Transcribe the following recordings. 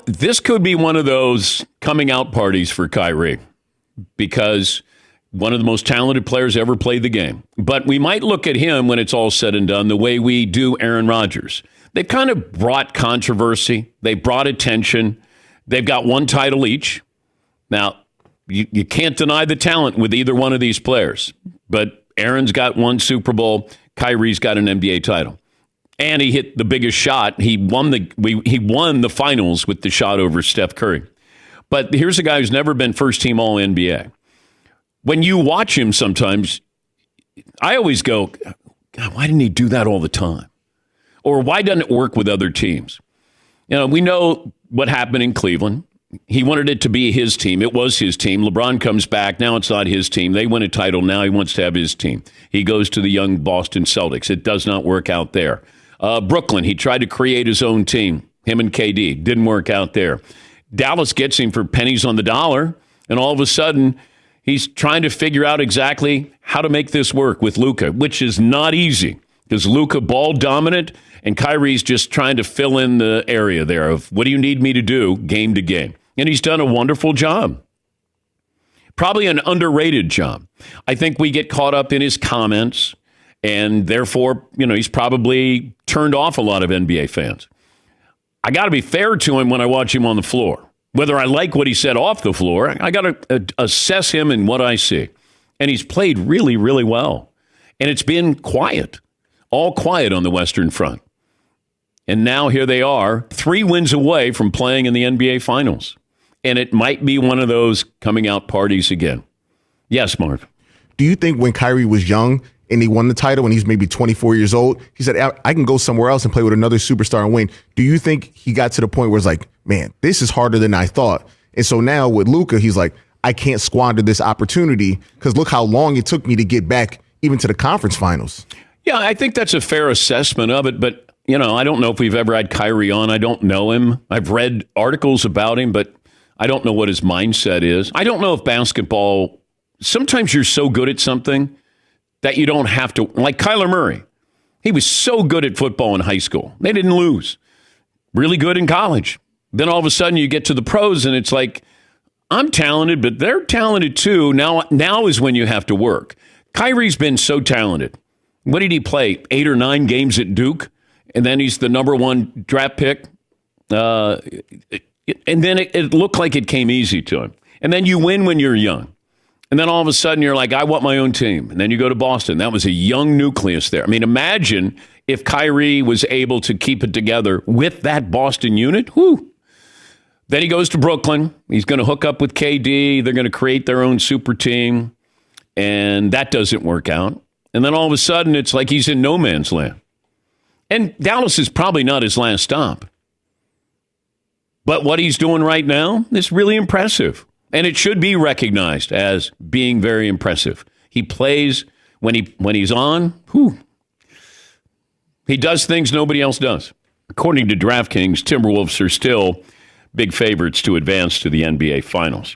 This could be one of those coming out parties for Kyrie because one of the most talented players ever played the game. But we might look at him when it's all said and done the way we do Aaron Rodgers. They've kind of brought controversy. They brought attention. They've got one title each. Now, you can't deny the talent with either one of these players. But Aaron's got one Super Bowl. Kyrie's got an NBA title. And he hit the biggest shot. He won the finals with the shot over Steph Curry. But here's a guy who's never been first team All NBA. When you watch him sometimes, I always go, God, why didn't he do that all the time? Or why doesn't it work with other teams? We know what happened in Cleveland. He wanted it to be his team. It was his team. LeBron comes back. Now it's not his team. They win a title. Now he wants to have his team. He goes to the young Boston Celtics. It does not work out there. Brooklyn, he tried to create his own team, him and KD. Didn't work out there. Dallas gets him for pennies on the dollar, and all of a sudden, he's trying to figure out exactly how to make this work with Luka, which is not easy because Luka ball dominant, and Kyrie's just trying to fill in the area there of what do you need me to do game to game. And he's done a wonderful job. Probably an underrated job. I think we get caught up in his comments, and therefore, he's probably turned off a lot of NBA fans. I got to be fair to him when I watch him on the floor. Whether I like what he said off the floor, I got to assess him in what I see. And he's played really, really well. And it's been quiet, all quiet on the Western Front. And now here they are, 3 wins away from playing in the NBA Finals. And it might be one of those coming out parties again. Yes, Marv. Do you think when Kyrie was young and he won the title and he's maybe 24 years old, he said, I can go somewhere else and play with another superstar and win. Do you think he got to the point where it's like, man, this is harder than I thought? And so now with Luka, he's like, I can't squander this opportunity because look how long it took me to get back even to the conference finals. Yeah, I think that's a fair assessment of it. But, I don't know if we've ever had Kyrie on. I don't know him. I've read articles about him, but I don't know what his mindset is. I don't know if basketball, sometimes you're so good at something that you don't have to, like Kyler Murray. He was so good at football in high school. They didn't lose. Really good in college. Then all of a sudden you get to the pros and it's like, I'm talented, but they're talented too. Now is when you have to work. Kyrie's been so talented. What did he play? 8 or 9 games at Duke? And then he's the number 1 draft pick. And then it looked like it came easy to him. And then you win when you're young. And then all of a sudden you're like, I want my own team. And then you go to Boston. That was a young nucleus there. I mean, imagine if Kyrie was able to keep it together with that Boston unit. Whew. Then he goes to Brooklyn. He's going to hook up with KD. They're going to create their own super team. And that doesn't work out. And then all of a sudden it's like he's in no man's land. And Dallas is probably not his last stop. But what he's doing right now is really impressive. And it should be recognized as being very impressive. He plays when he's on. Whew, he does things nobody else does. According to DraftKings, Timberwolves are still big favorites to advance to the NBA Finals.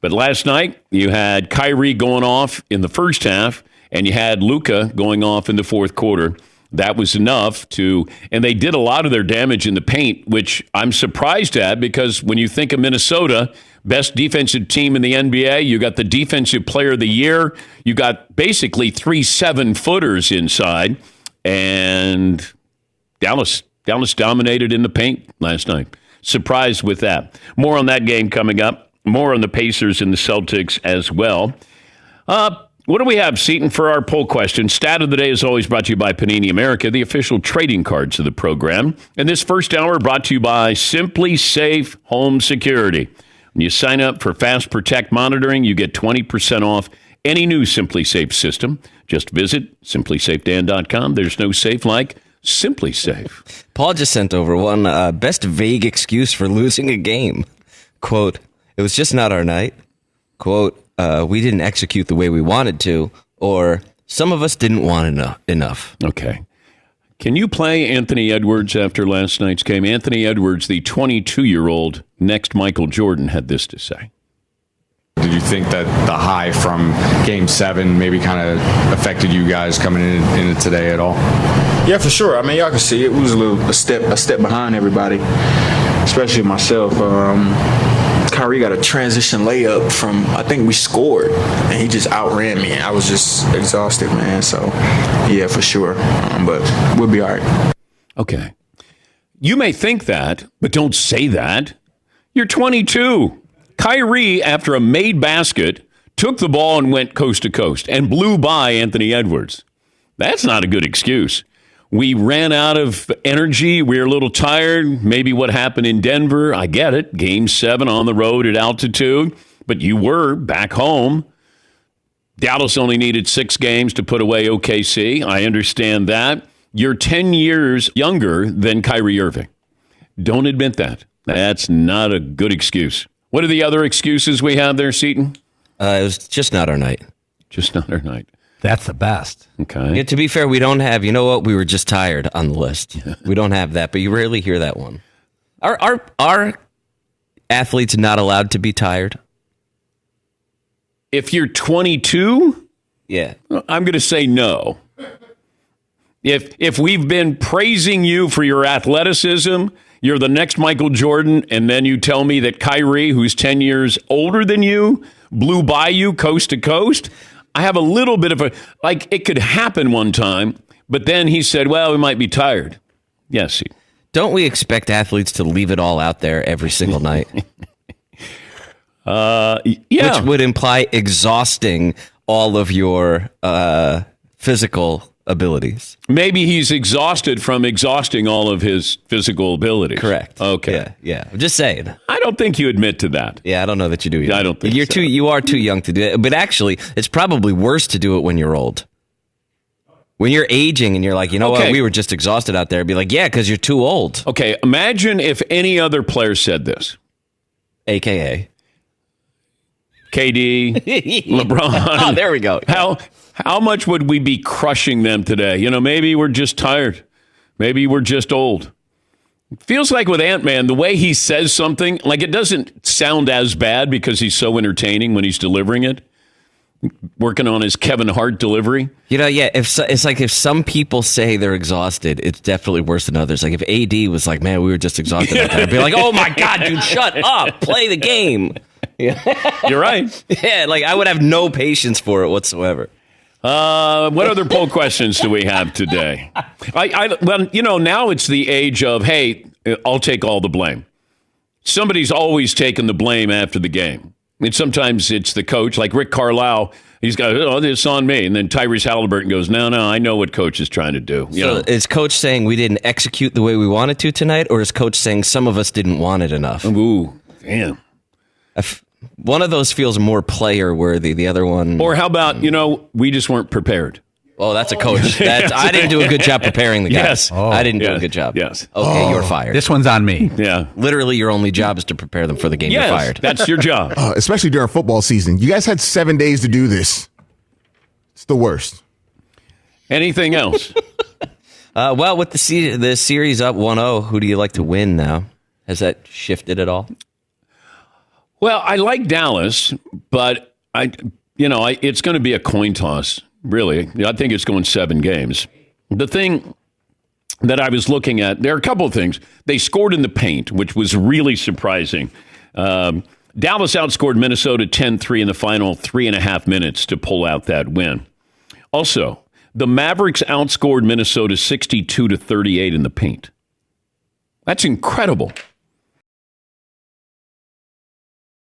But last night, you had Kyrie going off in the first half, and you had Luka going off in the fourth quarter. That was enough and they did a lot of their damage in the paint, which I'm surprised at because when you think of Minnesota, best defensive team in the NBA, you got the defensive player of the year, you got basically 3 7-footers inside, and Dallas dominated in the paint last night. Surprised with that. More on that game coming up. More on the Pacers and the Celtics as well. What do we have, Seton, for our poll question? Stat of the day is always brought to you by Panini America, the official trading cards of the program. And this first hour brought to you by Simply Safe Home Security. When you sign up for Fast Protect monitoring, you get 20% off any new Simply Safe system. Just visit simplysafedan.com. There's no safe like Simply Safe. Paul just sent over one best vague excuse for losing a game. Quote, it was just not our night. Quote, we didn't execute the way we wanted to, or some of us didn't want enough. Okay. Can you play Anthony Edwards after last night's game? Anthony Edwards, the 22-year-old next Michael Jordan, had this to say. Did you think that the high from Game 7 maybe kind of affected you guys coming into today at all? Yeah, for sure. I mean, y'all can see it. We was a step behind everybody. especially myself. Kyrie got a transition layup from, I think we scored, and he just outran me. I was just exhausted, man. So, yeah, for sure. But we'll be all right. Okay. You may think that, but don't say that. You're 22. Kyrie, after a made basket, took the ball and went coast to coast and blew by Anthony Edwards. That's not a good excuse. We ran out of energy. We were a little tired. Maybe what happened in Denver. I get it. Game 7 on the road at altitude. But you were back home. Dallas only needed 6 games to put away OKC. I understand that. You're 10 years younger than Kyrie Irving. Don't admit that. That's not a good excuse. What are the other excuses we have there, Seton? It was just not our night. Just not our night. That's the best. Okay. Yeah, to be fair, we don't have, you know what, we were just tired on the list. We don't have that, but you rarely hear that one. Are athletes not allowed to be tired? If you're 22, Yeah. I'm going to say no. If we've been praising you for your athleticism, you're the next Michael Jordan, and then you tell me that Kyrie, who's 10 years older than you, blew by you coast to coast, I have a little bit of a, like, it could happen one time, but then he said, well, we might be tired. Yes. Don't we expect athletes to leave it all out there every single night? Yeah. Which would imply exhausting all of your physical abilities. Maybe he's exhausted from exhausting all of his physical abilities. Correct. Okay. Yeah. I'm just saying. I don't think you admit to that. Yeah, I don't know that you do either. I don't think you're so. You are too young to do it. But actually, it's probably worse to do it when you're old. When you're aging and you're like, you know what, we were just exhausted out there. It'd be like, yeah, because you're too old. Okay, imagine if any other player said this. AKA. KD, LeBron. Oh, there we go. How much would we be crushing them today? You know, maybe we're just tired. Maybe we're just old. It feels like with Ant-Man, the way he says something, like it doesn't sound as bad because he's so entertaining when he's delivering it. Working on his Kevin Hart delivery. You know, yeah, it's like if some people say they're exhausted, it's definitely worse than others. Like if AD was like, man, we were just exhausted out there, I'd be like, oh my God, dude, shut up. Play the game. Yeah. You're right. Yeah, like I would have no patience for it whatsoever. What other poll questions do we have today? Well, you know, now it's the age of, hey, I'll take all the blame. Somebody's always taking the blame after the game. And sometimes it's the coach, like Rick Carlisle. He's got, oh, it's on me. And then Tyrese Halliburton goes, no, I know what coach is trying to do. So is coach saying we didn't execute the way we wanted to tonight? Or is coach saying some of us didn't want it enough? Ooh, damn. One of those feels more player worthy. The other one. Or how about, we just weren't prepared. Oh, that's a coach. I didn't do a good job preparing the guys. Yes. I didn't do a good job. Yes. Okay, you're fired. This one's on me. Yeah. Literally, your only job is to prepare them for the game. Yes, You're fired. that's your job. Especially during football season. You guys had 7 days to do this. It's the worst. Anything else? Well, with the series up 1-0, who do you like to win now? Has that shifted at all? Well, I like Dallas, but it's going to be a coin toss. Really, I think it's going 7 games. The thing that I was looking at, there are a couple of things. They scored in the paint, which was really surprising. Dallas outscored Minnesota 10-3 in the final 3.5 minutes to pull out that win. Also, the Mavericks outscored Minnesota 62-38 in the paint. That's incredible.